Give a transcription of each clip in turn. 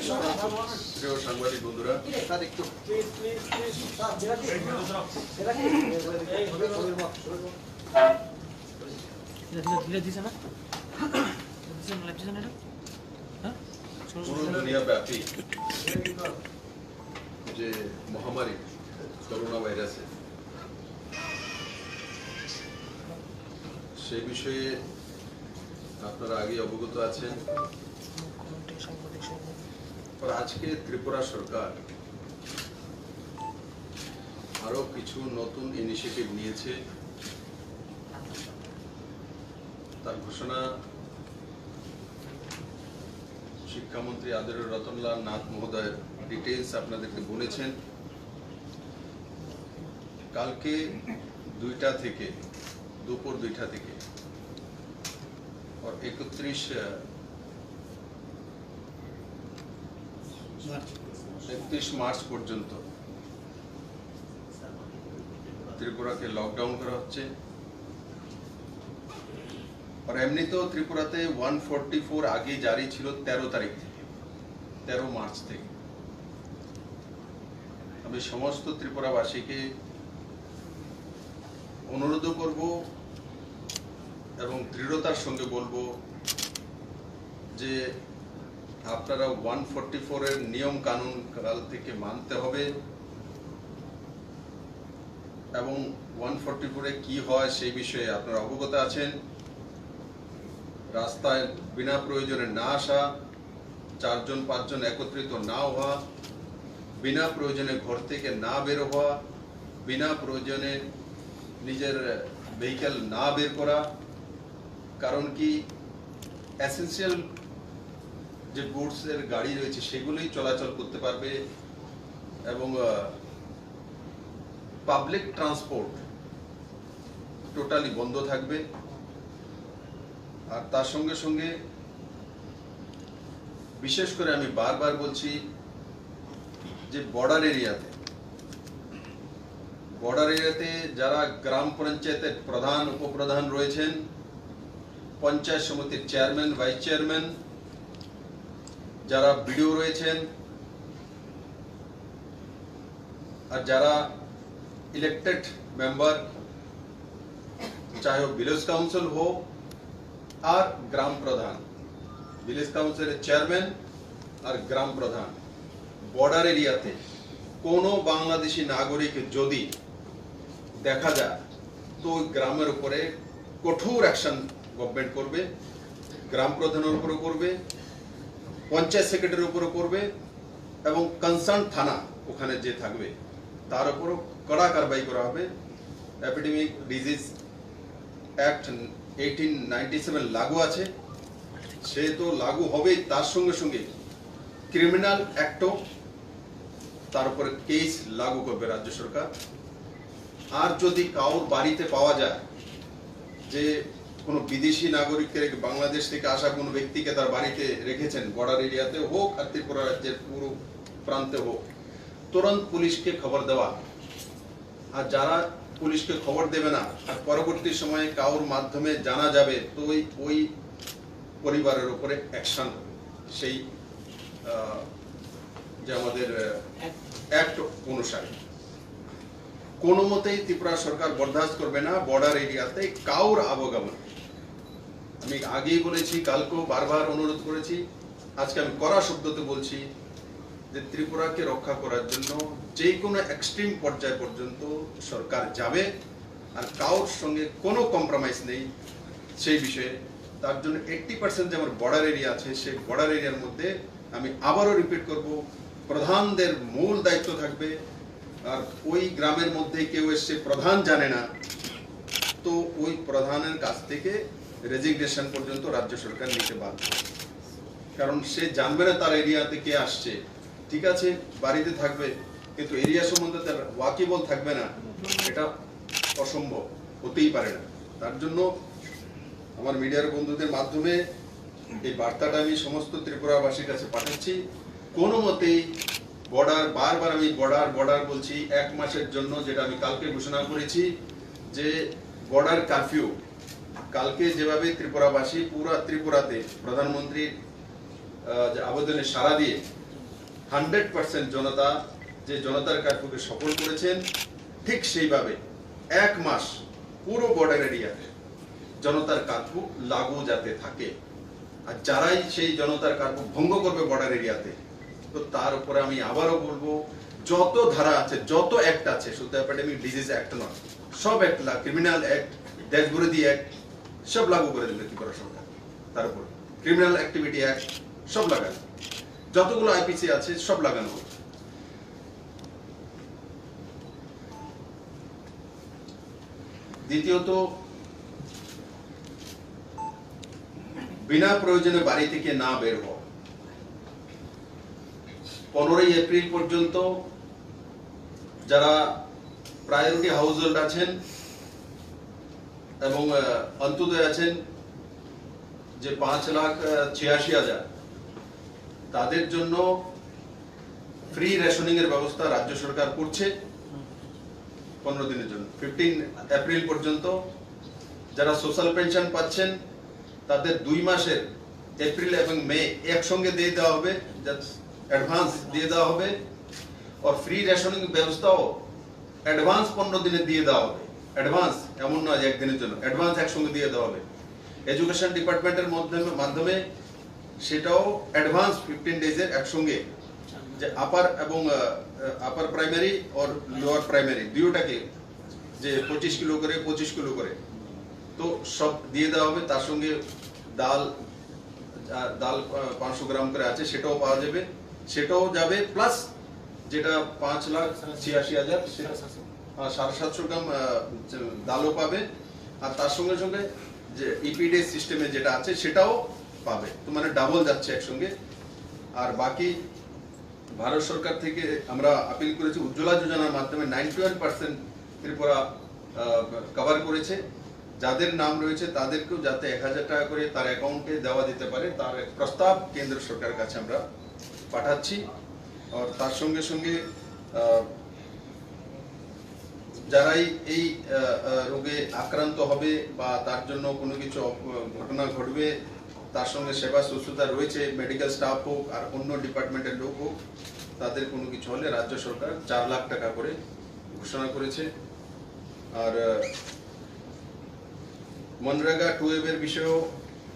প্রিয় সাংবাদিক বন্ধুরা, পুরো দুনিয়াব্যাপী যে মহামারী করোনা ভাইরাসের, সে বিষয়ে আপনারা আগে অবগত আছেন। আজকে ত্রিপুরা সরকার আরো কিছু নতুন ইনিশিয়েটিভ নিয়েছে। তার ঘোষণা শিক্ষামন্ত্রী আদরের রতনলাল নাথ মহোদয় ডিটেইলস আপনাদেরকে বলেছেন। কালকে 2টা থেকে দুপুর 2টা থেকে 31 মার্চ পর্যন্ত ত্রিপুরাকে লকডাউন করা হচ্ছে। আর এমনিতেও ত্রিপুরাতে 144 আগে জারি ছিল 13 তারিখ থেকে, 13 মার্চ থেকে। আমি সমস্ত ত্রিপুরাবাসীকে অনুরোধ করব এবং দৃঢ়তার সঙ্গে বলবো যে আপনারা 144 এর নিয়ম কানুন কাল থেকে মানতে হবে এবং 144 এ কি হয় সেই বিষয়ে আপনারা অবগত আছেন। রাস্তায় বিনা প্রয়োজনে না আসা, 4 জন 5 জন একত্রিত না হওয়া, বিনা প্রয়োজনে ঘর থেকে না বের হওয়া, বিনা প্রয়োজনে নিজের ভেহিকেল না বের করা। কারণ কি, এসেন্সিয়াল যে গুডস এর গাড়ি রয়েছে সেগুলোই চলাচল করতে পারবে এবং পাবলিক ট্রান্সপোর্ট টোটালি বন্ধ থাকবে। আর তার সঙ্গে সঙ্গে বিশেষ করে আমি বারবার বলছি যে বর্ডার এরিয়াতে যারা গ্রাম পঞ্চায়েতের প্রধান উপপ্রধান রয়েছেন, পঞ্চায়েত সমিতির চেয়ারম্যান ভাইস চেয়ারম্যান, যারা বিডিও রয়েছেন, আর যারা ইলেক্টেড মেম্বার, চাहे वो विलेज काउंसिल हो আর গ্রাম প্রধান, ভিলেজ কাউন্সিলের চেয়ারম্যান আর গ্রাম প্রধান, বর্ডার এরিয়াতে কোনো বাংলাদেশি নাগরিক যদি দেখা যায় তো গ্রামের উপরে কঠোর অ্যাকশন গভর্নমেন্ট করবে। গ্রাম প্রধানের উপরে করবে, পঞ্চায়েত সেক্রেটারির উপরে করবে এবং কনসার্ন থানা ওখানে যে থাকবে তার উপরও কড়া কারবাই করা হবে। এপিডেমিক ডিজিজ অ্যাক্ট 1897 লাগু আছে, সে তো লাগু হবেই, তার সঙ্গে সঙ্গে ক্রিমিনাল অ্যাক্টও তার উপরে কেস লাগু করবে রাজ্য সরকার। আর যদি কাউর বাড়িতে পাওয়া যায় যে কোনো বিদেশি নাগরিককে, বাংলাদেশ থেকে আসা কোনো ব্যক্তিকে তার বাড়িতে রেখেছেন, বর্ডার এরিয়াতে হোক আর ত্রিপুরা রাজ্যের পুরো প্রান্তে হোক, তুরন্ত পুলিশকে খবর দেওয়া। আর যারা পুলিশকে খবর দেবে না আর পরবর্তী সময়ে কাউর মাধ্যমে জানা যাবে তো ওই পরিবারের উপরে অ্যাকশন হবে। সেই যে আমাদের অ্যাক্ট অনুসারে কোনো মতেই ত্রিপুরা সরকার বরদাস্ত করবে না বর্ডার এরিয়াতে কাউর আবগমন। আমি আগেই বলেছি, কালকেও বারবার অনুরোধ করেছি, আজকে আমি কড়া শব্দতে বলছি যে ত্রিপুরাকে রক্ষা করার জন্য যে কোনো এক্সট্রিম পর্যায় পর্যন্ত সরকার যাবে আর কাউর সঙ্গে কোনো কম্প্রোমাইজ নেই সেই বিষয়ে। তার জন্য 80% যে আমার বর্ডার এরিয়া আছে সেই বর্ডার এরিয়ার মধ্যে আমি আবারও রিপিট করব, প্রধানদের মূল দায়িত্ব থাকবে। আর ওই গ্রামের মধ্যে কেউ এসে প্রধান জানে না তো ওই প্রধানের কাছ থেকে রেজিগনেশন পর্যন্ত রাজ্য সরকার নিতে বাধ্য, কারণ সে জানবে না তার এরিয়াতে কে আসছে। ঠিক আছে, বাড়িতে থাকবে কিন্তু এরিয়া সম্বন্ধে তার ওয়াকিবল থাকবে না, এটা অসম্ভব, হতেই পারে না। তার জন্য আমার মিডিয়ার বন্ধুদের মাধ্যমে এই বার্তাটা আমি সমস্ত ত্রিপুরাবাসীর কাছে পাঠাচ্ছি। কোনো মতেই বর্ডার, বারবার আমি বর্ডার বলছি, 1 মাসের জন্য, যেটা আমি কালকে ঘোষণা করেছি যে বর্ডার কারফিউ, কালকে যেভাবে ত্রিপুরাবাসী পুরা ত্রিপুরাতে প্রধানমন্ত্রীর আবেদনে সাড়া দিয়ে 100% জনতা যে জনতার কার্ফিউকে সফল করেছেন, ঠিক সেইভাবে 1 মাস পুরো বর্ডার এরিয়াতে জনতার কার্ফিউ লাগু যাতে থাকে। আর যারাই সেই জনতার কার্ফিউ ভঙ্গ করবে বর্ডার এরিয়াতে, তো তার উপরে আমি আবারও বলবো, যত ধারা আছে, যত অ্যাক্ট আছে, শুধু এপিডেমিক ডিজিজ অ্যাক্ট নয়, সব অ্যাক্ট, ক্রিমিনাল অ্যাক্ট, দেশবিরোধী অ্যাক্ট সব লাগু করে দেবে ত্রিপুরা সরকার। তার উপর ক্রিমিনাল অ্যাক্টিভিটি অ্যাক্ট সব লাগানো, যতগুলো আইপিসি আছে সব লাগানো হবে। দ্বিতীয়ত, বিনা প্রয়োজনে বাড়ি থেকে না বের হওয়া। 15 এপ্রিল পর্যন্ত যারা প্রায়োরিটি হাউসহোল্ড আছেন এবং অন্তোদয় আছেন, যে 5,86,000, তাদের জন্য ফ্রি রেশনিং এর ব্যবস্থা রাজ্য সরকার করছে 15 দিনের জন্য। 15 এপ্রিল পর্যন্ত যারা সোশ্যাল পেনশন পাচ্ছেন তাদের 2 মাসের এপ্রিল এবং মে একসঙ্গে দিয়ে দেওয়া হবে, অ্যাডভান্স দিয়ে দেওয়া হবে। আর ফ্রি রেশনিং ব্যবস্থাও অ্যাডভান্স 15 দিনে দিয়ে দেওয়া হবে। অ্যাডভান্স এমন নয় একদিনের জন্য, অ্যাডভান্স একসঙ্গে দিয়ে দেওয়া হবে। এডুকেশন ডিপার্টমেন্টের মাধ্যমে সেটাও অ্যাডভান্স 15 ডেজের একসঙ্গে, যে আপার প্রাইমারি আর লোয়ার প্রাইমারি দুটোটাকে যে 25 কিলো করে 25 কিলো করে তো সব দিয়ে দেওয়া হবে। তার সঙ্গে ডাল 500 গ্রাম করে আছে, সেটাও পাওয়া যাবে, সেটাও যাবে। প্লাস যেটা 5,86,000, 750 গ্রাম ডালও পাবে। আর তার সঙ্গে সঙ্গে যে ইপিডি সিস্টেমে যেটা আছে সেটাও পাবে। তো মানে ডাবল যাচ্ছে একসঙ্গে। আর বাকি ভারত সরকার থেকে আমরা আপিল করেছি, উজ্জ্বলা যোজনার মাধ্যমে 91% ত্রিপুরা কভার করেছে। যাদের নাম রয়েছে তাদেরকেও যাতে 1,000 টাকা করে তার অ্যাকাউন্টে দেওয়া যেতে পারে, তার এক প্রস্তাব কেন্দ্র সরকারের কাছে আমরা পাঠাচ্ছি। আর তার সঙ্গে সঙ্গে যারাই এই রোগে আক্রান্ত হবে বা তার জন্য কোনো কিছু ঘটনা ঘটবে, তার সঙ্গে সেবা শুশ্রূষা রয়েছে, মেডিকেল স্টাফ হোক আর অন্য ডিপার্টমেন্টের লোক হোক, তাদের কোনো কিছু হলে রাজ্য সরকার 4 লাখ টাকা করে ঘোষণা করেছে। আর মনরেগা 2 এর বিষয়েও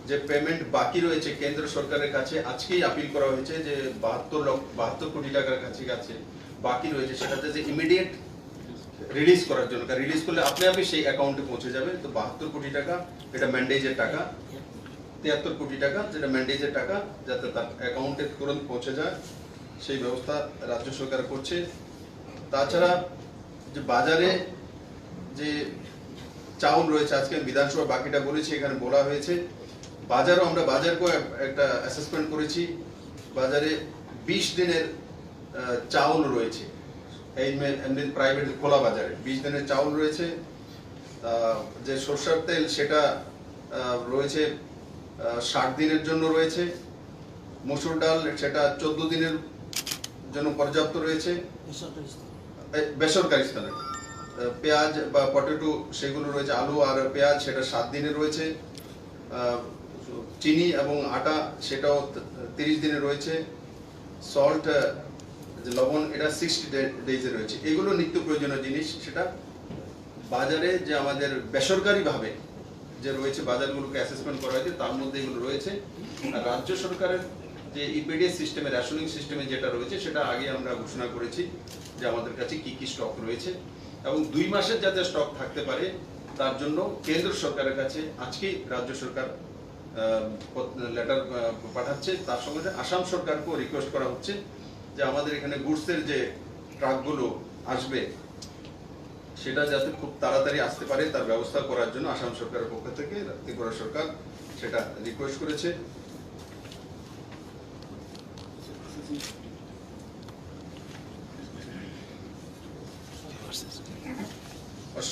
যে পেমেন্ট বাকি রয়েছে কেন্দ্র সরকারের কাছে, আজকেই আপিল করা হয়েছে যে 72 কোটি টাকার কাছে বাকি রয়েছে, সেটাতে যে ইমিডিয়েট রিলিজ করার জন্য, রিলিজ করলে আপনি আপনি সেই অ্যাকাউন্টে পৌঁছে যাবে। তো 72 কোটি টাকা এটা ম্যান্ডেজের টাকা, 73 কোটি টাকা যেটা ম্যান্ডেজের টাকা, যাতে তার অ্যাকাউন্টে তুরন্ত পৌঁছে যায় সেই ব্যবস্থা রাজ্য সরকার করছে। তাছাড়া যে বাজারে যে চাউল রয়েছে, আজকে বিধানসভা বাকিটা বলেছি, এখানে বলা হয়েছে বাজারও আমরা বাজারকেও একটা অ্যাসেসমেন্ট করেছি। বাজারে 20 দিনের চাউল রয়েছে, এই এমনি প্রাইভেট খোলা বাজারে 20 দিনের চাউল রয়েছে। যে সরষের তেল সেটা রয়েছে 60 দিনের জন্য রয়েছে। মসুর ডাল সেটা 14 দিনের জন্য পর্যাপ্ত রয়েছে বেসরকারি স্থানে। পেঁয়াজ বা পটেটো সেগুলো রয়েছে, আলু আর পেঁয়াজ সেটা 7 দিনে রয়েছে। চিনি এবং আটা সেটাও 30 দিনে রয়েছে। সল্ট যে লবণ এটা 60 ডেজে রয়েছে। এগুলো নিত্য প্রয়োজনীয় জিনিস, সেটা বাজারে যে আমাদের বেসরকারি ভাবে যে রয়েছে বাজারগুলোকে অ্যাসেসমেন্ট করা হয়েছে তার মধ্যে এগুলো রয়েছে। আর রাজ্য সরকারের যে ইপিডিএস সিস্টেমে রেশনিং সিস্টেমে যেটা রয়েছে সেটা আগে আমরা ঘোষণা করেছি যে আমাদের কাছে কি কি স্টক রয়েছে এবং 2 মাসের যাতে স্টক থাকতে পারে তার জন্য কেন্দ্র সরকারের কাছে আজকেই রাজ্য সরকার লেটার পাঠাচ্ছে। তার সঙ্গে আসাম সরকারকেও রিকোয়েস্ট করা হচ্ছে যে আমাদের এখানে গুডসের যে ট্রাকগুলো আসবে সেটা যাতে খুব তাড়াতাড়ি আসতে পারে তার ব্যবস্থা করার জন্য আসাম সরকারের পক্ষ থেকে ত্রিপুরা সরকার সেটা রিকোয়েস্ট করেছে।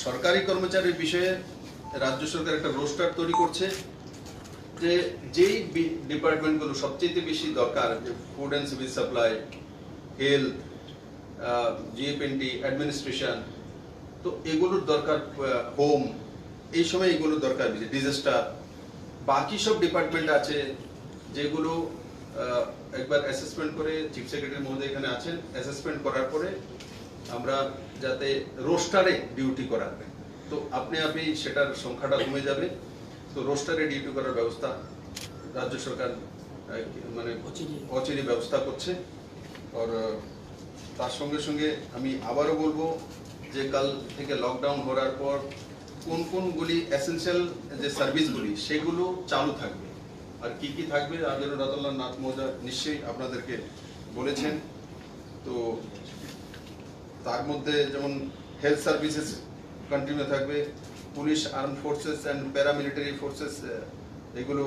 সরকারি কর্মচারীর বিষয়ে রাজ্য সরকার একটা রোস্টার তৈরি করছে যে যেই ডিপার্টমেন্টগুলো সবচেয়ে বেশি দরকার, food and civil supply, health, জিএপএনডি, অ্যাডমিনিস্ট্রেশন, তো এগুলোর দরকার, হোম, এই সময় এগুলোর দরকার বেশি, ডিজাস্টার। বাকি সব ডিপার্টমেন্ট আছে যেগুলো একবার অ্যাসেসমেন্ট করে চিফ সেক্রেটারি মহোদয় এখানে আছেন, অ্যাসেসমেন্ট করার পরে আমরা যাতে রোস্টারে ডিউটি করাবে, তো আপনি সেটার সংখ্যাটা কমে যাবে। তো রোস্টারে ডিউটি করার ব্যবস্থা রাজ্য সরকার মানে অচিরে ব্যবস্থা করছে। আর তার সঙ্গে সঙ্গে আমি আবারও বলবো যে কাল থেকে লকডাউন হওয়ার পর কোন কোনগুলি এসেনশিয়াল যে সার্ভিসগুলি সেগুলো চালু থাকবে আর কি কি থাকবে আজের রাতুল্লাহ নাথ মহোদয় নিশ্চয়ই আপনাদেরকে বলেছেন। তো তার মধ্যে যেমন হেলথ সার্ভিসেস কন্টিনিউ থাকবে, police, arm forces and paramilitary forces এগুলো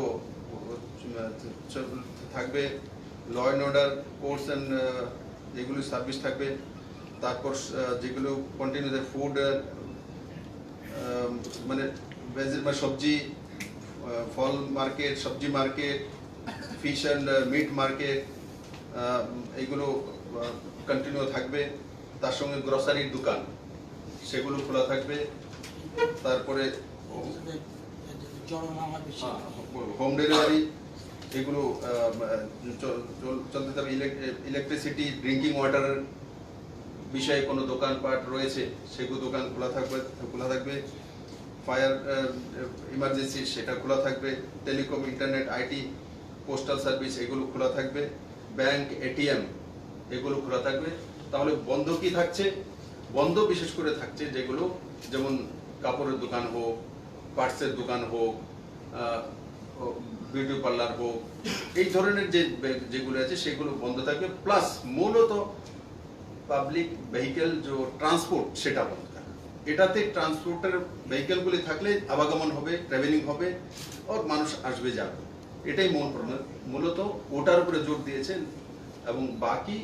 থাকবে, law and order course and এগুলো সার্ভিস থাকবে। তারপর যেগুলো কন্টিনিউ ফুড মানে সবজি, ফল মার্কেট, সবজি market, fish and meat market এইগুলো কন্টিনিউ থাকবে। তার সঙ্গে গ্রসারির দোকান সেগুলো খোলা থাকবে। তারপরে হোম ডেলিভারি এগুলো চলতে থাকবে। ইলেকট্রিসিটি, ড্রিঙ্কিং ওয়াটারের বিষয়ে কোনো দোকানপাট রয়েছে সেগুলো দোকান খোলা থাকবে। ফায়ার ইমার্জেন্সি সেটা খোলা থাকবে। Telecom, internet, IT, postal service এগুলো খোলা থাকবে। ব্যাংক, এটিএম এগুলো খোলা থাকবে। তাহলে বন্ধ কি থাকছে? বন্ধ বিশেষ করে থাকছে যেগুলো, যেমন কাপড়ের দোকান হোক, পার্টসের দোকান হোক, বিউটি পার্লার হোক, এই ধরনের যেগুলো আছে সেগুলো বন্ধ থাকবে। প্লাস মূলত পাবলিক ভেহিকেল যে ট্রান্সপোর্ট সেটা বন্ধ থাকবে। এটাতে ট্রান্সপোর্টের ভেহিকেলগুলি থাকলে আবাগমন হবে, ট্রাভেলিং হবে, আর মানুষ আসবে যাবে, এটাই মূলত ওটার উপরে জোর দিয়েছেন। এবং বাকি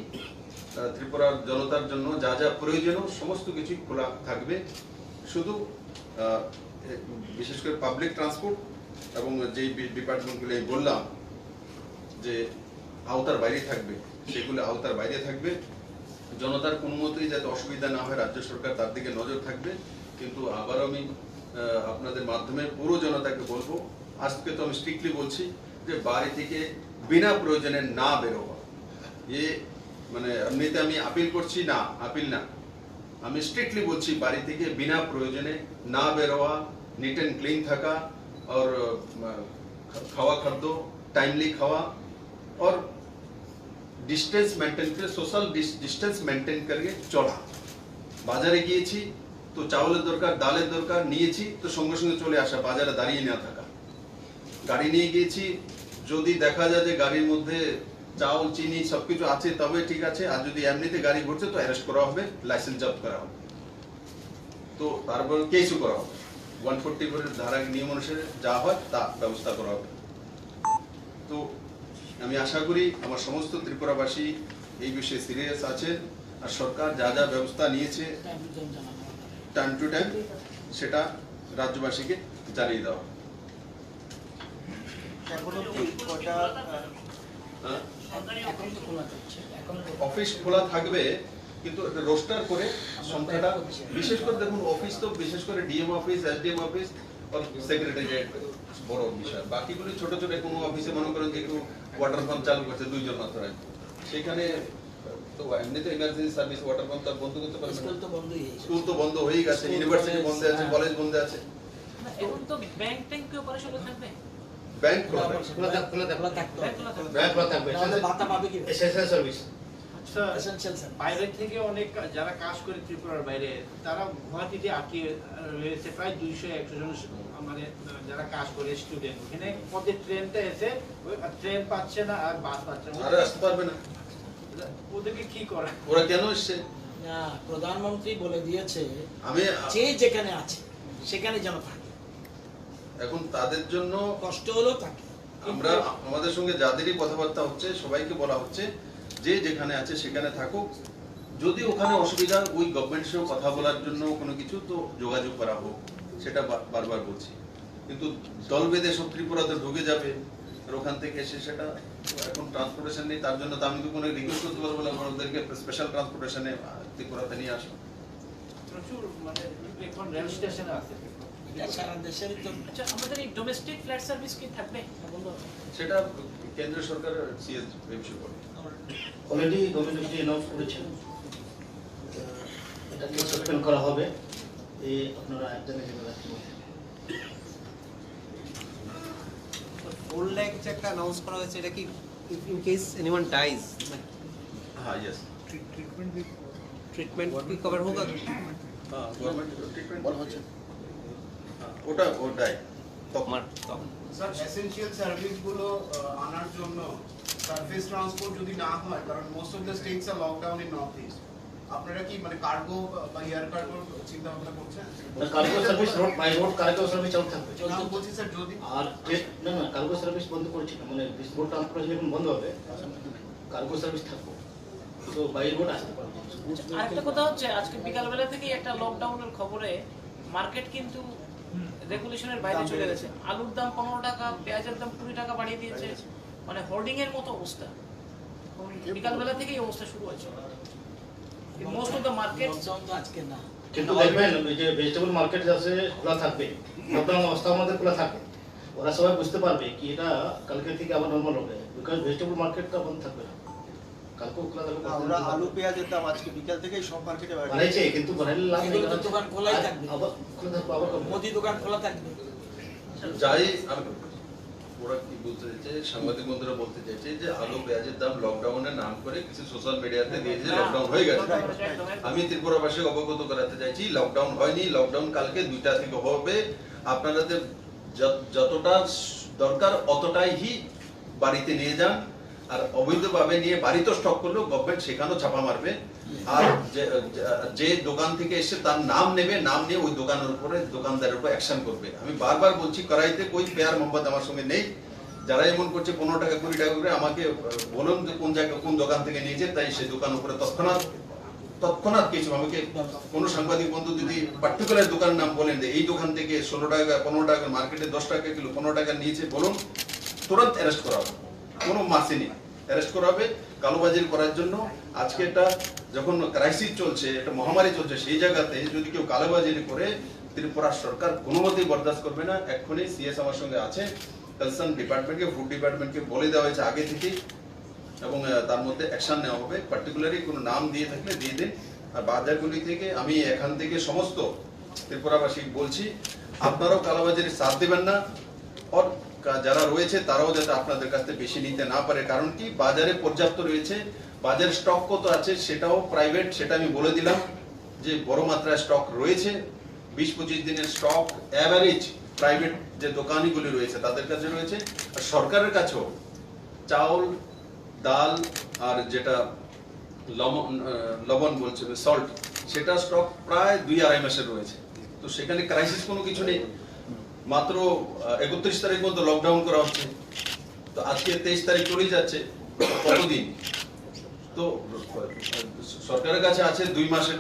ত্রিপুরার জনতার জন্য যা যা প্রয়োজনীয় সমস্ত কিছুই খোলা থাকবে। শুধু বিশেষ করে পাবলিক ট্রান্সপোর্ট এবং যেই ডিপার্টমেন্টগুলো আমি বললাম যে আওতার বাইরে থাকবে সেগুলো আওতার বাইরে থাকবে। জনতার কোনো মতেই যাতে অসুবিধা না হয় রাজ্য সরকার তার দিকে নজর থাকবে। কিন্তু আবার আমি আপনাদের মাধ্যমে পুরো জনতাকে বলবো, আজকে তো আমি স্ট্রিক্টলি বলছি যে বাড়ি থেকে বিনা প্রয়োজনে না বেরোবা। মানে এমনিতে আমি আপিল করছি না, আপিল না, আমি স্ট্রিক্টলি বলছি বাড়ি থেকে বিনা প্রয়োজনে না বেরোয়া, নিট এন্ড ক্লিন থাকা, और খাওয়া খাদ্য টাইমলি খাওয়া, और ডিস্টেন্স মেনটেন করে, সোশ্যাল ডিস্টেন্স মেনটেন করে চলা। বাজারে গিয়েছি তো চাউলের দরকার, ডালের দরকার, নিয়েছি তো সঙ্গে সঙ্গে চলে আসা, বাজারে দাঁড়িয়ে না থাকা। গাড়ি নিয়ে গিয়েছি, যদি দেখা যায় যে গাড়ির মধ্যে চাউল, চিনি সবকিছু আছে তবে ঠিক আছে, আর যদি এমনিতে গাড়ি ঘুরছে তো অ্যারেস্ট করা হবে, লাইসেন্স জব্দ করা হবে, তো তারপর কেসও করা হবে। 144 ধারা নিয়ম অনুসারে যা হয় তা ব্যবস্থা করা হবে। তো আমি আশা করি আমার সমস্ত ত্রিপুরাবাসী এই বিষয়ে সিরিয়াস আছে, আর সরকার যা যা ব্যবস্থা নিয়েছে টাইম টু টাইম সেটা রাজ্যবাসীকে জানিয়ে দেওয়া। অফিস খোলা থাকবে কিন্তু রোস্টার করে সংখ্যাটা, বিশেষ করে দেখুন অফিস তো বিশেষ করে ডিএম অফিস, এসডিএম অফিস আর সেক্রেটারিয়েট বড় বিষয়। বাকিগুলো ছোট ছোট কোনো অফিসে মনে করেন যে একটু ওয়াটার পাম্প চালু করছে 2 জন মাত্র, সেখানে তো এমনিতে ইমার্জেন্সি সার্ভিস ওয়াটার পাম্প তো বন্ধ করতে পারবে না। স্কুল তো বন্ধ হয়ে গেছে, ইউনিভার্সিটি বন্ধ আছে, কলেজ বন্ধ আছে। এখন তো ব্যাংক কি অপারেশন থাকবে? ব্যাংক খোলা থাকবে, তাহলে বাতা পাবে কি? SSL service. আচ্ছা, এসেনশিয়াল সার্ভিস। বাইরে থেকে অনেক যারা কাজ করে ত্রিপুরার বাইরে, তারা গুয়াহাটিতে আটকে রয়েছে প্রায় 200-100 জন আমাদের যারা কাজ করে স্টুডেন্ট। এখানে ওদের ট্রেনটা এসে ট্রেন পাচ্ছে না আর বাস পাচ্ছে না, আরে আসতে পারবে না। ওদেরকে কি করা? ওরা কেন এসছে? না, প্রধানমন্ত্রী বলে দিয়েছে আমি যে যেখানে আছে সেখানে যেন থাকে। এখন তাদের জন্য কষ্ট হলেও থাকে। আমরা আমাদের সঙ্গে যাদেরই কথাবার্তা হচ্ছে সবাইকে বলা হচ্ছে যে যেখানে আছে সেখানে থাকুক। যদি ওখানে অসুবিধা ওই গভর্নমেন্টের সঙ্গে কথা বলার জন্য কোনো কিছু তো যোগাযোগ করা হোক, সেটা বারবার বলছি। কিন্তু দল বেঁধে সব ত্রিপুরাতে ঢুকে যাবে আর ওখান থেকে এসে সেটা এখন ট্রান্সপোর্টেশন নেই, তার জন্য তো আমি তো কোনো রিকোয়েস্ট করতে পারবো না ওদেরকে স্পেশাল ট্রান্সপোর্টেশনে ত্রিপুরাতে নিয়ে আসো। প্রচুর মানে এখন রেল স্টেশনে আছে এটা সারা দেশেরই তো। আচ্ছা, আমাদের এই ডোমেস্টিক ফ্ল্যাট সার্ভিস কি থাকবে বন্ধু? সেটা কেন্দ্র সরকার সিএস ভেবেছে করে। অলরেডি গভর্নমেন্ট অ্যানাউন্স করেছেন এটাকে সাসপেন্ড করা হবে, এই আপনারা একজনের জন্য রাখবেন। 4 লাখ যে একটা অ্যানাউন্স করা হয়েছে, এটা কি ইন কেস এনিওয়ান ডাইজ हाँ यस ट्रीटमेंट भी कवर होगा? हाँ गवर्नमेंट ट्रीटमेंट ওটা ওটাই তখন স্যার এসেনশিয়াল সার্ভিসগুলো আনার জন্য সার্ফেস ট্রান্সপোর্ট যদি না হয়, কারণ most of the states are lockdown in north east, আপনারা কি মানে কার্গো বা এয়ার কার্গো চিন্তা ভাবনা করছেন? Cargo service road by road cargo service চালু থাকবে। নাম বলছি স্যার, যদি আর না না কার্গো সার্ভিস বন্ধ করেছি না, মানে রোড ট্রান্সপোর্ট যখন বন্ধ হবে কার্গো সার্ভিস থাকবে, তো বাই রোড আসতে পারবে। আরেকটা কথা হচ্ছে, আজকে বিকালবেলা থেকেই একটা লকডাউনের খবরে মার্কেট কিন্তু রেগুলেশনের বাইরে চলে গেছে। আলুর দাম 15 টাকা, পেঁয়াজের দাম 20 টাকা বাড়িয়ে দিয়েছে, মানে হোর্ডিং এর মতো অবস্থা। বিকালবেলা থেকেই এই অবস্থা শুরু হয়েছে। Most of the market lockdown তো আজকে না। কিন্তু দেখবেন ওই যে ভেজিটেবল মার্কেট আছে খোলা থাকবে, লকডাউন অবস্থা আমাদের খোলা থাকবে, ওরা সবাই বুঝতে পারবে কি এটা কালকে থেকে আবার নর্মাল হবে, বিকজ ভেজিটেবল মার্কেটটা বন্ধ থাকবে না, কালকেও খোলা থাকবে। আমরা আলু পেঁয়াজের দাম আজকে বিকাল থেকেই সব মার্কেটে বাড়াইছে, কিন্তু বাড়াইলে লাভ নেই, এগুলো তো দোকান খোলাই থাকবে। আবার খোলা থাকবে, আবার কমবে। মুদি দোকান খোলা থাকবে। যাই আমি ওরা কি বলতে চাইছে, সাংবাদিক বন্ধুরা বলতে চাইছে যে আলু পেঁয়াজের দাম লকডাউনের নাম করে কিছু সোশ্যাল মিডিয়াতে দিয়ে যে লকডাউন হয়ে গেছে। আমি ত্রিপুরাবাসীকে অবগত করাতে চাইছি লকডাউন হয়নি, লকডাউন কালকে 2টা থেকে হবে। আপনাদের যতটা দরকার অতটাই বাড়িতে নিয়ে যান, আর অবৈধভাবে নিয়ে বাড়িতে স্টক করলেও গভর্নমেন্ট সেখানেও ছাপা মারবে। আর যে দোকান থেকে এসে তার নাম নেবে, নাম নিয়ে ওই দোকানের উপরে দোকানদারের উপর অ্যাকশন করবে। আমি বারবার বলছি করাইতে কই পেয়ার মোহাম্মদ আমার সঙ্গে নেই, যারা এমন করছে 15 টাকা 20 টাকা করে আমাকে বলুন যে কোন জায়গা কোন দোকান থেকে নিয়েছে, তাই সেই দোকান উপরে তৎক্ষণাৎ কিছু আমাকে কোন সাংবাদিক বন্ধু যদি পার্টিকুলার দোকানের নাম বলেন যে এই দোকান থেকে 16 টাকা 15 টাকা মার্কেটে 10 টাকা কিলো 15 টাকা নিয়েছে বলুন, তুরন্ত অ্যারেস্ট করা হবে, কোনো মাসি নেই, অ্যারেস্ট করা হবে কালোবাজারি করার জন্য। আজকে এটা যখন ক্রাইসিস চলছে, একটা মহামারী চলছে, সেই জায়গাতে যদি কেউ কালোবাজারি করে ত্রিপুরা সরকার কোনো মতেই বরদাস্ত করবে না। এক্ষুনি সিএস আমার সঙ্গে আছে, কনসার্ন ডিপার্টমেন্টকে ফুড ডিপার্টমেন্টকে বলে দেওয়া হয়েছে আগে থেকেই, এবং তার মধ্যে অ্যাকশন নেওয়া হবে। পার্টিকুলারলি কোনো নাম দিয়ে থাকলে দিয়ে দিন। আর বাজারগুলি থেকে আমি এখান থেকে সমস্ত ত্রিপুরাবাসী বলছি, আপনারাও কালোবাজারির সাথ দেবেন না, আর যারা রয়েছে তারাও যাতে আপনাদের কাছ থেকে বেশি নিতে না পারে। কারণ কি বাজারে পর্যাপ্ত রয়েছে, বাজারে স্টক কত আছে সেটাও প্রাইভেট, সেটা আমি বলে দিলাম যে বড় মাত্রায় স্টক রয়েছে, 20-25 দিনের স্টক অ্যাভারেজ প্রাইভেট যে দোকানিগুলি রয়েছে তাদের কাছে রয়েছে। আর সরকারের কাছেও চাউল, ডাল আর যেটা লবণ বলছে সল্ট, সেটা স্টক প্রায় 2-2.5 মাসের রয়েছে। তো সেখানে ক্রাইসিস কোনো কিছু নেই। মাত্র 31 তারিখ মধ্যে লকডাউন করা হচ্ছে, তো আজকে 23 তারিখ চলে যাচ্ছে, কতদিন? তো সরকারের কাছে আছে 2 মাসের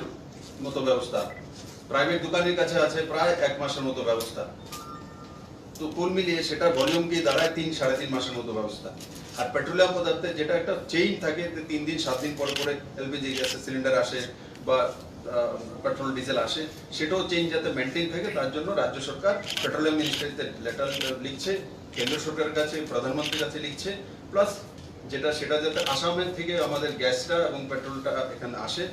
মতো ব্যবস্থা, প্রাইভেট দোকানের কাছে আছে প্রায় 1 মাসের মতো ব্যবস্থা। তো কুল মিলিয়ে সেটা ভলিউম কি দাঁড়ায় 3-3.5 মাসের মতো ব্যবস্থা। আর পেট্রোলিয়াম পদার্থে যেটা একটা চেইন থাকে, 3 দিন 7 দিন পরে পরে এলপিজি গ্যাসের সিলিন্ডার আসে বা পেট্রোল ডিজেল আসে, সেটাও চেইন যাতে মেনটেন থাকে, তার জন্য রাজ্য সরকার পেট্রোলিয়াম মিনিস্ট্রিতে লেটার লিখছে, কেন্দ্র সরকারের কাছে প্রধানমন্ত্রীর কাছে লিখছে, প্লাস সেটা যাতে আসামের থেকে আমাদের গ্যাসটা এবং পেট্রোলটা এখানে আসে,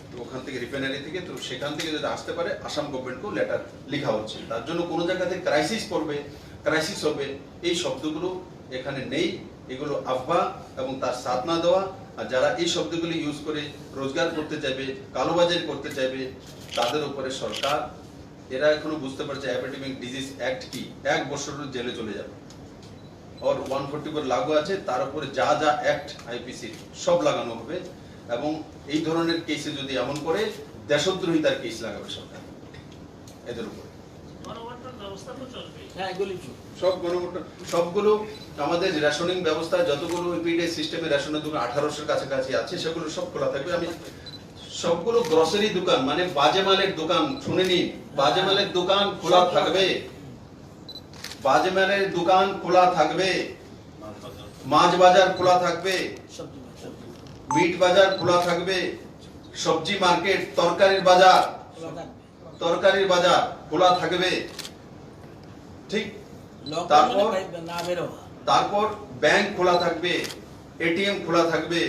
তো ওখান থেকে রিফাইনারি থেকে, তো সেখান থেকে যদি আসতে পারে আসাম গভর্নমেন্টকেও লেটার লেখা হচ্ছে। তার জন্য কোনো জায়গাতে ক্রাইসিস পড়বে, ক্রাইসিস হবে, এই শব্দগুলো এখানে নেই, এগুলো আফবাহ এবং তার সাথ না দেওয়া। আর যারা এই শব্দগুলি ইউজ করে রোজগার করতে চাইবে, কালোবাজারি করতে চাইবে, তাদের উপরে সরকার, এরা এখনো বুঝতে পারছে এপিডেমিক ডিজিজ অ্যাক্ট কি, 1 বছরের জেলে চলে যাবে। আর 144 লাগু আছে, তার উপরে যা যা অ্যাক্ট আইপিসি সব লাগানো হবে, এবং এই ধরনের কেসে যদি এমন করে দেশদ্রোহিতার কেস লাগাবে সরকার এদের উপরে। হ্যাঁ এগুলি সব গণমুক্ত সবগুলো আমাদের রেশনিং ব্যবস্থা যতগুলো ইপিডি সিস্টেমে রেশনের দোকান 1800 কাছাকাছি আছে, সেগুলো সব খোলা থাকবে। আমি সবগুলো গ্রসারি দোকান মানে বাজে মালের দোকান, শুনে নিন, বাজে মালের দোকান খোলা থাকবে, বাজে মালের দোকান খোলা থাকবে, মাছ বাজার খোলা থাকবে, মিট বাজার খোলা থাকবে, সবজি মার্কেট, তরকারির বাজার খোলা থাকবে, ঠিক লকডাউন তারপর না বেরো তারপর ব্যাংক খোলা থাকবে, এটিএম খোলা থাকবে,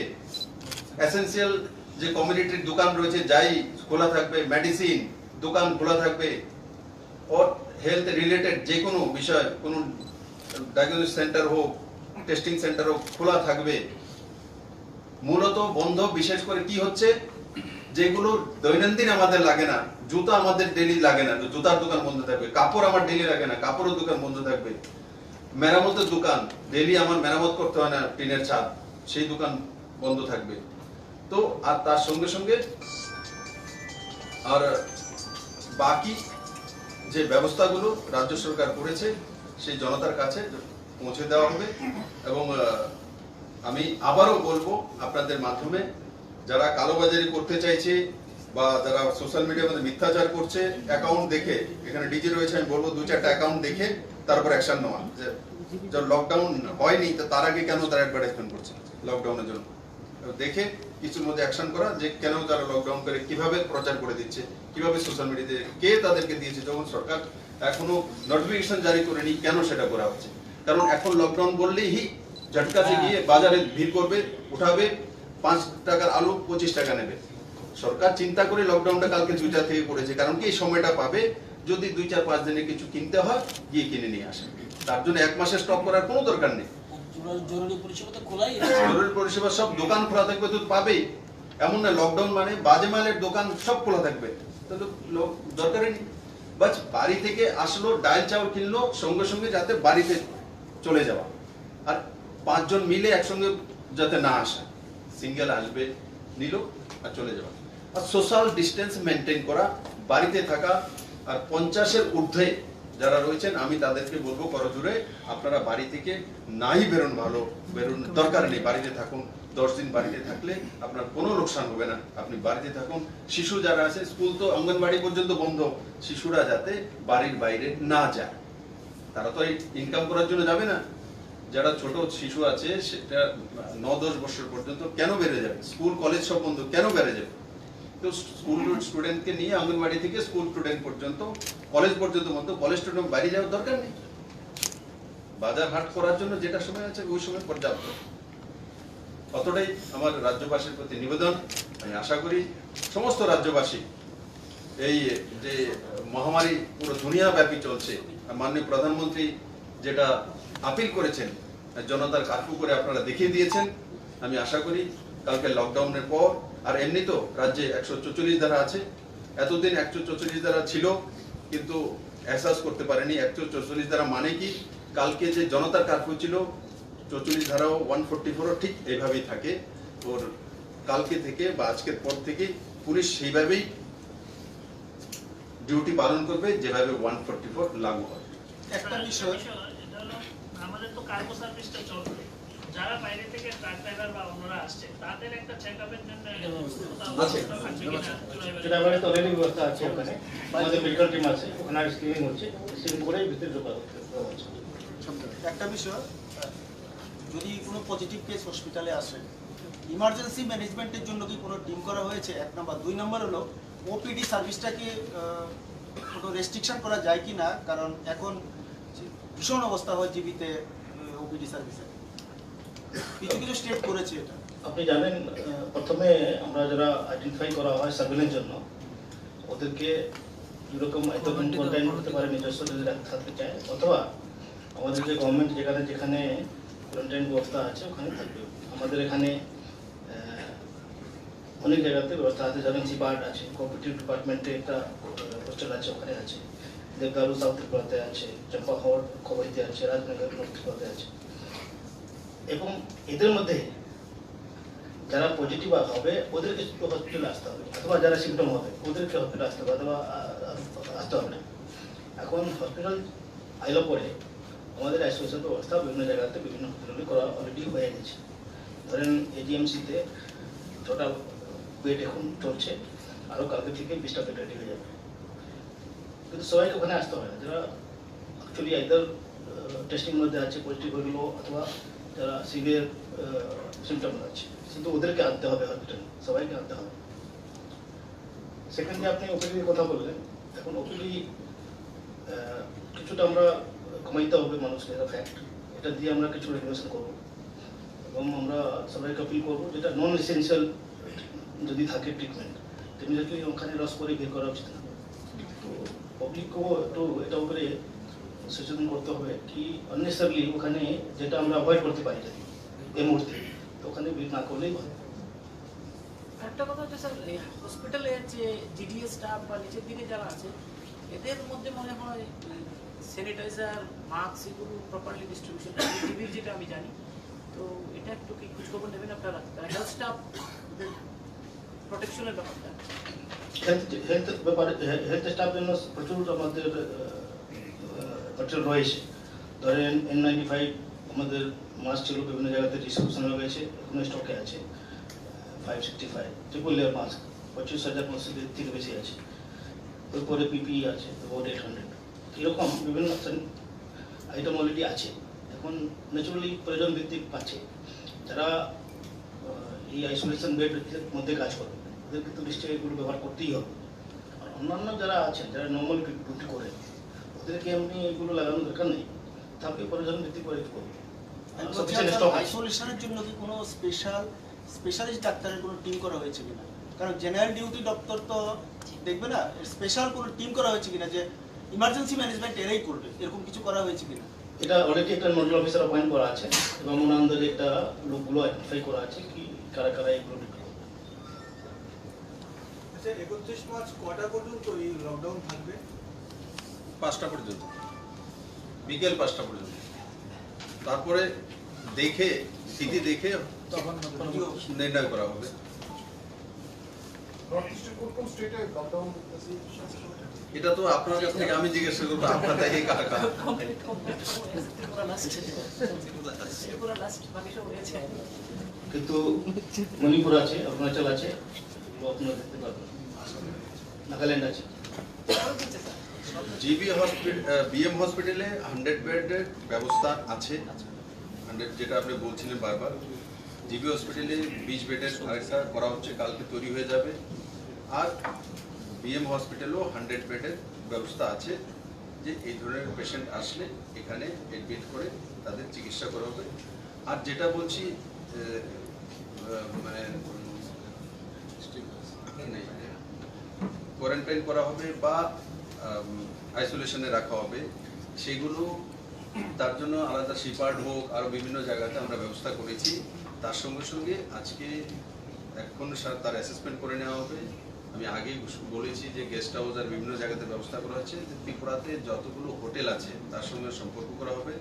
এসেনশিয়াল যে কমিউনিটির দোকান রয়েছে যাই খোলা থাকবে, মেডিসিন দোকান খোলা থাকবে, ও হেলথ রিলেটেড যে কোনো বিষয়, কোনো ডায়াগনস্টিক সেন্টার হোক, টেস্টিং সেন্টার হোক, খোলা থাকবে। মূলত বন্ধ বিশেষ করে কি হচ্ছে, যেগুলো দৈনন্দিন আমাদের লাগে না, জুতা আমাদের ডেলি লাগে না, তো জুতার দোকান বন্ধ থাকবে। কাপড় আমার ডেলি লাগে না, কাপড়ের দোকান বন্ধ থাকবে। মেরামতের দোকান, ডেলি আমার মেরামত করতে হয় না টিনের ছাদ, সেই দোকান বন্ধ থাকবে। তো আর তার সঙ্গে সঙ্গে আর বাকি যে ব্যবস্থাগুলো রাজ্য সরকার করেছে সেই জনতার কাছে পৌঁছে দেওয়া হবে। এবং আমি আবারও বলবো আপনাদের মাধ্যমে, যারা কালোবাজারি করতে চাইছে বা যারা সোশ্যাল মিডিয়ার মধ্যে মিথ্যাচার করছে, অ্যাকাউন্ট দেখে, এখানে ডিজি রয়েছে, আমি বলবো 2-4টা অ্যাকাউন্ট দেখে তারপর অ্যাকশন নেওয়া। যে লকডাউন হয়নি তো তার আগে কেন তারা অ্যাডভার্টাইজমেন্ট করছে লকডাউনের জন্য, দেখে কিছুর মধ্যে অ্যাকশন করা, যে কেন তারা লকডাউন করে, কিভাবে প্রচার করে দিচ্ছে, কিভাবে সোশ্যাল মিডিয়াতে, কে তাদেরকে দিয়েছে, যখন সরকার এখনো নোটিফিকেশন জারি করেনি, কেন সেটা করা হচ্ছে। কারণ এখন লকডাউন বললেই ঝটকাতে গিয়ে বাজারে ভিড় করবে, উঠাবে, 5 টাকার আলু 25 টাকা নেবে। সরকার চিন্তা করে লকডাউনটা কালকে 2টা থেকে করেছে, কারণ কি এই সময়টা পাবে, যদি 2-4-5 দিনে কিছু কিনতে হয় গিয়ে কিনে নিয়ে আসে। তার জন্য 1 মাসের স্টক করার কোনো দরকার নেই। জরুরি পরিষেবা তো খোলাই জরুরি পরিষেবা সব দোকান খোলা থাকবে, তো পাবেই। এমন না লকডাউন মানে বাজে মালের দোকান সব খোলা থাকবে, তো দরকারই নেই। বাস বাড়ি থেকে আসলো, ডাল চাউল কিনলো, সঙ্গে সঙ্গে যাতে বাড়িতে চলে যাওয়া, আর 5 জন মিলে একসঙ্গে যাতে না আসে, সিঙ্গেল আসবে, নিল আর চলে যাওয়া। আর সোশ্যাল ডিস্টেন্স মেনটেন করা, বাড়িতে থাকা। আর 50-এর ঊর্ধ্বে যারা রয়েছেন আমি তাদেরকে বলবো করজোরে আপনারা বাড়ি থেকে নাই বেরোন, ভালো বেরোন, দরকার নেই, বাড়িতে থাকুন। 10 দিন বাড়িতে থাকলে আপনার কোনো লোকসান হবে না, আপনি বাড়িতে থাকুন। শিশু যারা আছে, স্কুল তো অঙ্গনবাড়ি পর্যন্ত বন্ধ, শিশুরা যাতে বাড়ির বাইরে না যায়। তারা তো ইনকাম করার জন্য যাবে না। যারা ছোট শিশু আছে সেটা 9-10 বছর পর্যন্ত কেন বেড়ে যাবে, স্কুল কলেজ সব বন্ধ, কেন বেড়ে যাবে? তো স্কুল স্টুডেন্টকে নিয়ে অঙ্গনবাড়ি থেকে স্কুল স্টুডেন্ট পর্যন্ত, কলেজ পর্যন্ত বন্ধ, কলেজ স্টুডেন্ট বাইরে যাওয়ার দরকার নেই। বাজার হাট করার জন্য যেটা সময় আছে ওই সময় পর্যাপ্ত। অতটাই আমার রাজ্যবাসীর প্রতি নিবেদন। আমি আশা করি সমস্ত রাজ্যবাসী এই যে মহামারী পুরো দুনিয়া ব্যাপী চলছে, মাননীয় প্রধানমন্ত্রী যেটা আপিল করেছেন, জনতার কার্ফু করে আপনারা দেখিয়ে দিয়েছেন। আমি আশা করি কালকে লকডাউনের পর, আর এমনি তো রাজ্যে 144 ধারা আছে, এতদিন 144 ধারা ছিল কিন্তু এহসাস করতে পারেনি 144 ধারা মানে কি। কালকে যে জনতার কার্ফু ছিল, 44 ধারাও 144ও ঠিক এইভাবেই থাকে। ওর কালকে থেকে বা আজকের পর থেকে পুলিশ সেইভাবেই ডিউটি পালন করবে যেভাবে 144 লাগু হয়। একটা বিষয় আমাদের তো কার্গো সার্ভিসটা চলবে, যারা বাইরে থেকে ট্রাক ড্রাইভার বা অন্যরা আসছে তাদের একটা চেকআপের জন্য যেটা তো অলরেডি ব্যবস্থা আছে, ওখানে আমাদের মেডিকেল টিম আছে, ওখানে স্ক্রিনিং হচ্ছে, স্ক্রিনিং করে ভিতরে ঢোকা হচ্ছে। একটা বিষয়, যদি কোনো পজিটিভ কেস হসপিটালে আসে, ইমার্জেন্সি ম্যানেজমেন্টের জন্য কি কোনো টিম করা হয়েছে? 1 নম্বর। 2 নম্বর হলো ওপিডি সার্ভিসটাকে কোনো রেস্ট্রিকশন করা যায় কি না, কারণ এখন ভীষণ অবস্থা হয় জিবিতে ওপিডি সার্ভিসে, কিছু কিছু স্টেট করেছে এটা। আপনি জানেন, প্রথমে আমরা যারা আইডেন্টিফাই করা হয় সার্ভেলেন্সের জন্য, ওদেরকে যেরকম এতক্ষণ কোয়ারেন্টাইন করতে পারে নিজস্ব যদি থাকতে চায়, অথবা আমাদের যে গভর্নমেন্ট যেখানে যেখানে কোয়ারেন্টাইন ব্যবস্থা আছে ওখানে থাকবে। আমাদের এখানে অনেক জায়গাতে ব্যবস্থা আছে, যেমন সিপার্ট আছে, কোঅপারেটিভ ডিপার্টমেন্টে একটা হোস্টেল আছে, ওখানে আছে, দেবদারু সাউথ ত্রিপুরাতে আছে, চম্পাহর খবরিতে আছে, রাজনগর নর্থ ত্রিপুরাতে আছে। এবং এদের মধ্যে যারা পজিটিভ হবে ওদেরকে হসপিটালে আসতে হবে, অথবা যারা সিমটম হবে ওদেরকে হসপিটালে আসতে হবে, অথবা আসতে হবে না। এখন হসপিটাল আইলো পরে আমাদের আইসোলেশন ব্যবস্থা বিভিন্ন জায়গাতে বিভিন্ন হসপিটালে করা অলরেডি হয়ে গেছে। ধরেন এজিএমসিতে 6টা বেড এখন চলছে, আরও কালকে থেকে 20টা বেড রেডি হয়ে যাবে। কিন্তু সবাইকে ওখানে আসতে হয় না, যারা অ্যাকচুয়ালি আইদার টেস্টিং মধ্যে আছে পজিটিভ হয়ে গেলো, অথবা যারা সিভিয়ার সিমটম আছে, কিন্তু ওদেরকে আনতে হবে হসপিটালে, সবাইকে আনতে হবে। সেকেন্ডলি আপনি ওপিডির কথা বললেন, এখন ওপিডি কিছুটা আমরা কমাইতে হবে মানুষকে, এটা ফ্যাক্ট। এটা দিয়ে আমরা কিছু রেগুলেশন করবো এবং আমরা সবাইকে আপিল করবো যেটা নন এসেন্সিয়াল যদি থাকে ট্রিটমেন্ট ইমিডিয়েটলি ওখানে লস করে বের করা উচিত না। তো পাবলিককেও একটু এটার উপরে সচেতন করতে হবে কি আননেসারিলি ওখানে যেটা আমরা অ্যাভয়েড করতে পারি যদি এই মুহূর্তে, তো ওখানে ভিড় না করলেই ভালো। একটা কথা হচ্ছে স্যার, হসপিটালে যে জিডিএস স্টাফ বা নিচের দিকে যারা আছে এদের মধ্যে মনে হয় স্যানিটাইজার মাস্ক এগুলো প্রপারলি ডিস্ট্রিবিউশন টিভির যেটা আমি জানি, তো এটা একটু কি খোঁজখবর নেবেন আপনারা, হেলথ স্টাফ প্রোটেকশনের ব্যাপারটা। হেলথ ব্যাপারে হেলথ স্টাফ জন্য প্রচুর আমাদের রয়েছে। ধরেন N95 আমাদের মাস্ক ছিল বিভিন্ন জায়গাতে ডিস্ট্রিবিউশন হয়ে গেছে, এখনো স্টকে আছে। 565 ট্রিপল লেয়ার মাস্ক 25,000 মাস্কের থেকে বেশি আছে। তারপরে PPE আছে about 800। এরকম বিভিন্ন আইটেম অলরেডি আছে। এখন ন্যাচুরালি প্রয়োজন ভিত্তিক পাচ্ছে। যারা এই আইসোলেশন বেডের মধ্যে কাজ করবে ওদের কিন্তু নিশ্চয়ই এগুলো ব্যবহার করতেই হবে। আর অন্যান্য যারা আছেন যারা নর্মাল ডিউটি করে ওদেরকে এমনি এগুলো লাগানোর দরকার নেই, তাকে প্রয়োজন ভিত্তিক করে করবে। আইসোলেশনের জন্য কি কোনো স্পেশালিস্ট ডাক্তারের কোনো টিম করা হয়েছে কিনা? কারণ জেনারেল ডিউটি ডক্টর তো দেখবে না, স্পেশাল কোনো টিম করা হয়েছে কিনা যে ইমার্জেন্সি ম্যানেজমেন্ট এরাই করবে, এরকম কিছু করা হয়েছে কিনা? এটা অলরেডি একটা নোডাল অফিসার অ্যাপয়েন্ট করা আছে এবং ওনাদের একটা লোকগুলো আইডেন্টিফাই করা আছে কি কারা কারা এগুলো ডিউটি করবে। আচ্ছা, 31 মার্চ কটা পর্যন্ত এই লকডাউন থাকবে? 5টা পর্যন্ত, বিকেল 5টা পর্যন্ত। তারপরে দেখে স্থিতি দেখে তখন নির্ণয় করা হবে। নর্থ ইস্টের কোন স্টেটে লকডাউন করতেছে? এটা তো আপনার কাছ থেকে আমি জিজ্ঞাসা করবো, আপনার থেকে কার কার। কিন্তু মণিপুর আছে, অরুণাচল আছে, এগুলো আপনারা দেখতে পারবেন, নাগাল্যান্ড আছে। BM হসপিটালে 100 বেডের ব্যবস্থা আছে, 100 যেটা আপনি বলছিলেন বারবার। GB হসপিটালে 20 বেডের আরেকটা করা হচ্ছে, কালকে তৈরি হয়ে যাবে। আর BM হসপিটালেও 100 বেডের ব্যবস্থা আছে, যে এই ধরনের পেশেন্ট আসলে এখানে এডমিট করে তাদের চিকিৎসা করা হবে। আর যেটা বলছি মানে কোয়ারেন্টাইন করা হবে বা আইসোলেশনে রাখা হবে, সেগুলো তার জন্য আলাদা শিপার্ড হোক, আরও বিভিন্ন জায়গাতে আমরা ব্যবস্থা করেছি। তার সঙ্গে সঙ্গে আজকে এখন তার অ্যাসেসমেন্ট করে নেওয়া হবে। আমি আগেই বলেছি যে গেস্ট হাউস আর বিভিন্ন জায়গাতে ব্যবস্থা করা হচ্ছে। ত্রিপুরাতে যতগুলো হোটেল আছে তার সঙ্গে সম্পর্ক করা হবে।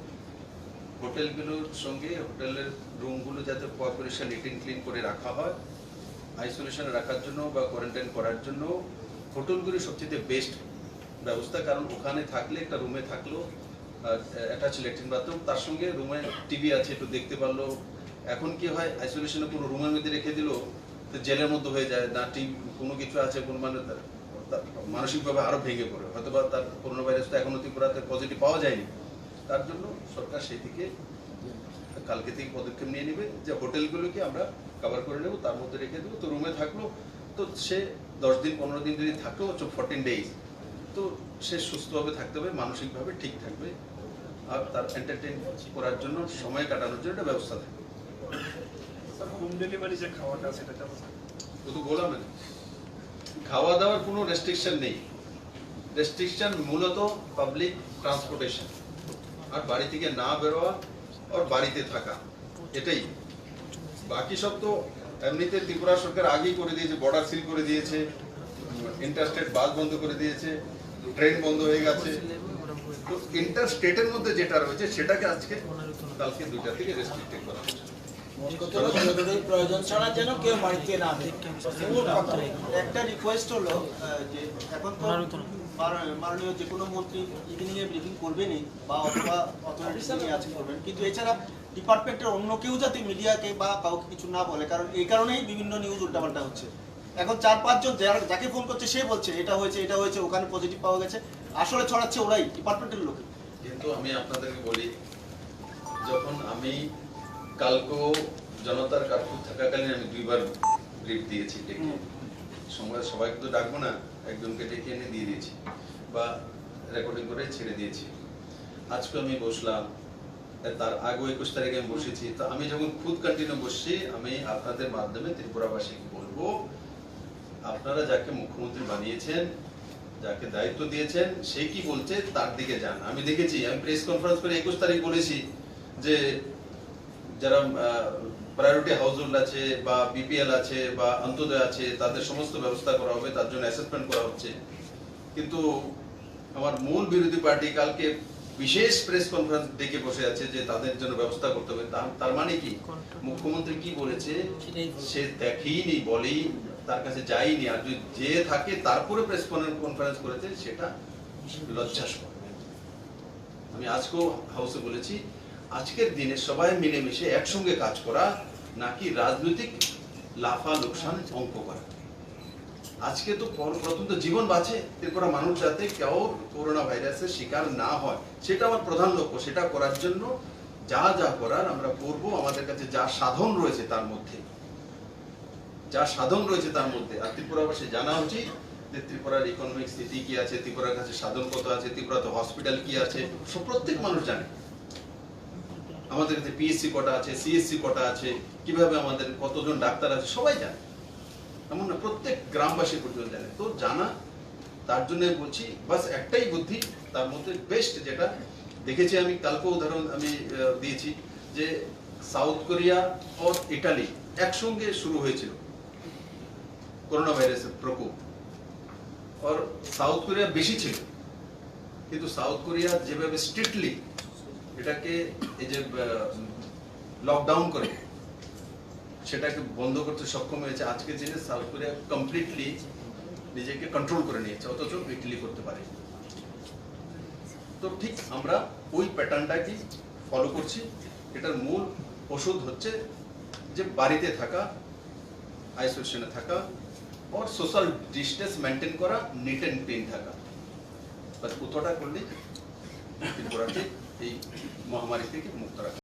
হোটেলগুলোর সঙ্গে হোটেলের রুমগুলো যাতে কোঅপারেশন নিট অ্যান্ড ক্লিন করে রাখা হয়, আইসোলেশনে রাখার জন্য বা কোয়ারেন্টাইন করার জন্য হোটেলগুলি সবচেয়ে বেস্ট ব্যবস্থা। কারণ ওখানে থাকলে একটা রুমে থাকলো অ্যাটাচ ল্যাট্রিন বাথরুম, তার সঙ্গে রুমে টিভি আছে, একটু দেখতে পারলো। এখন কি হয়, আইসোলেশনে কোনো রুমের মধ্যে রেখে দিল তো জেলের মধ্যে হয়ে যায়, না টিভি কোনো কিছু আছে, কোনো মানে মানসিকভাবে আরও ভেঙে পড়ে, হয়তো বা তার করোনা ভাইরাস তো এখনো ত্রিপুরাতে পজিটিভ পাওয়া যায়নি। তার জন্য সরকার সেই দিকে কালকে থেকে পদক্ষেপ নিয়ে নেবে যে হোটেলগুলোকে আমরা কভার করে নেব, তার মধ্যে রেখে দেবো। তো রুমে থাকলো তো সে 10 দিন 15 দিন যদি থাকলেও 14 ডেজ, তো সে সুস্থভাবে থাকতে হবে, মানসিকভাবে ঠিক থাকবে, আর তার এন্টারটেইন করার জন্য, সময় কাটানোর জন্য একটা ব্যবস্থা থাকবে। হোম ডেলিভারি যে খাওয়াটা সেটা কেমন? ও তো বললাম না, খাওয়া দাওয়ার কোনো রেস্ট্রিকশন নেই। রেস্ট্রিকশন মূলত পাবলিক ট্রান্সপোর্টেশন আর বাড়ি থেকে না বেরোয়া আর বাড়িতে থাকা, এটাই। বাকি সব তো এমনিতে ত্রিপুরা সরকার আগেই করে দিয়েছে, বর্ডার সিল করে দিয়েছে, ইন্টারস্টেট বাস বন্ধ করে দিয়েছে, ট্রেন বন্ধ হয়ে গেছে। তো ইন্টার স্টেটের মধ্যে যেটা রয়েছে সেটাকে আজকে কালকে 2টা থেকে রেস্ট্রিক্টেড করা হচ্ছে। প্রয়োজন ছাড়া যেন কেউ বাড়িতে না আসে। একটা রিকোয়েস্ট হলো যে এখন তো মাননীয় যে কোনো মন্ত্রী ইভিনিং এ ব্রিফিং করবেনই বা অথবা অথরিটিস নিয়ে আছে করবেন, কিন্তু এছাড়া ডিপার্টমেন্টের অন্য কেউ যাতে মিডিয়াকে বা কাউকে কিছু না বলে, কারণ এই কারণেই বিভিন্ন নিউজ উল্টাপাল্টা হচ্ছে। এখন 4-5 জন যাকে ফোন করছে সে বলছে এটা হয়েছে ওখানে পজিটিভ পাওয়া গেছে, আসলে ছড়াচ্ছে ওরাই, ডিপার্টমেন্টের লোক। কিন্তু আমি আপনাদেরকে বলি, যখন আমি কালকেও জনতার কার্ফিউ থাকাকালীন আমি 2বার ব্রিফ দিয়েছি, ডেকে সবাইকে তো ডাকবো না, একজনকে ডেকে এনে দিয়ে দিয়েছি বা রেকর্ডিং করে ছেড়ে দিয়েছি। আজকে আমি বসলাম, তার আগে 21 তারিখে আমি বসেছি। তো আমি যখন খুদ কন্টিনিউ বসছি, আমি আপনাদের মাধ্যমে ত্রিপুরাবাসীকে বলবো, আপনারা যাকে মুখ্যমন্ত্রী বানিয়েছেন, যাকে দায়িত্ব দিয়েছেন, সে কি বলছে তার দিকে যান। আমি দেখেছি, আমি প্রেস কনফারেন্স করে 21 তারিখ বলেছি যে যারা প্রায়োরিটি হাউসহোল্ড আছে বা বিপিএল আছে বা অন্তোদয় আছে, তাদের সমস্ত ব্যবস্থা করা হবে, তার জন্য অ্যাসেসমেন্ট করা হচ্ছে। কিন্তু আমার মূল বিরোধী পার্টি কালকে বিশেষ প্রেস কনফারেন্স ডেকে বসে আছে যে তাদের জন্য ব্যবস্থা করতে হবে। তার মানে কি, মুখ্যমন্ত্রী কি বলেছে সে দেখেইনি, বলেই, তার কাছে যায়নি। আর যদি যে থাকে তারপরে প্রেস কনফারেন্স করেছে, সেটা লজ্জাস্পদ। আমি আজকেও হাউসে বলেছি, আজকের দিনে সবাই মিলেমিশে একসঙ্গে কাজ করা, নাকি রাজনৈতিক লাফা লোকসান অঙ্ক করা। আজকে তো প্রথম তো জীবন বাঁচে, ত্রিপুরা মানুষ যাতে কেউ করোনা ভাইরাসের শিকার না হয়, সেটা আমার প্রধান লক্ষ্য। সেটা করার জন্য যা যা করার আমরা করব। আমাদের কাছে যা সাধন রয়েছে তার মধ্যে, আর ত্রিপুরাবাসী জানা উচিত যে ত্রিপুরার ইকোনমিক স্থিতি কি আছে, ত্রিপুরার কাছে সাধন কত আছে, ত্রিপুরাতে হসপিটাল কি আছে, প্রত্যেক মানুষ জানে। আমাদের কাছে পিএসসি কটা আছে, সিএসসি কটা আছে, কিভাবে আমাদের কতজন ডাক্তার আছে, সবাই জানে। এমন না, প্রত্যেক গ্রামবাসী পর্যন্ত জানে। তো জানা, তার জন্য বলছি, বাস একটাই বুদ্ধি, তার মধ্যে বেস্ট যেটা দেখেছি আমি, কালকে উদাহরণ আমি দিয়েছি যে সাউথ কোরিয়া আর ইটালি একসঙ্গে শুরু হয়েছিল করোনা ভাইরাসের প্রকোপ, আর সাউথ কোরিয়া বেশি ছিল, কিন্তু সাউথ কোরিয়া যেভাবে স্ট্রিক্টলি এটাকে এই যে লকডাউন করে সেটাকে বন্ধ করতে সক্ষম হয়েছে, আজকের দিনে সাউথ কোরিয়া কমপ্লিটলি নিজেকে কন্ট্রোল করে নিয়েছে, অথচ ইটালি করতে পারে। তো ঠিক আমরা ওই প্যাটার্নটাকে ফলো করছি। এটার মূল ওষুধ হচ্ছে যে বাড়িতে থাকা, আইসোলেশনে থাকা, আর সোশ্যাল ডিস্টেন্স মেনটেন করা, নিট অ্যান্ড ক্লিন থাকা। বাস কতটা করলে ত্রিপুরাকে এই মহামারী থেকে মুক্ত রাখা।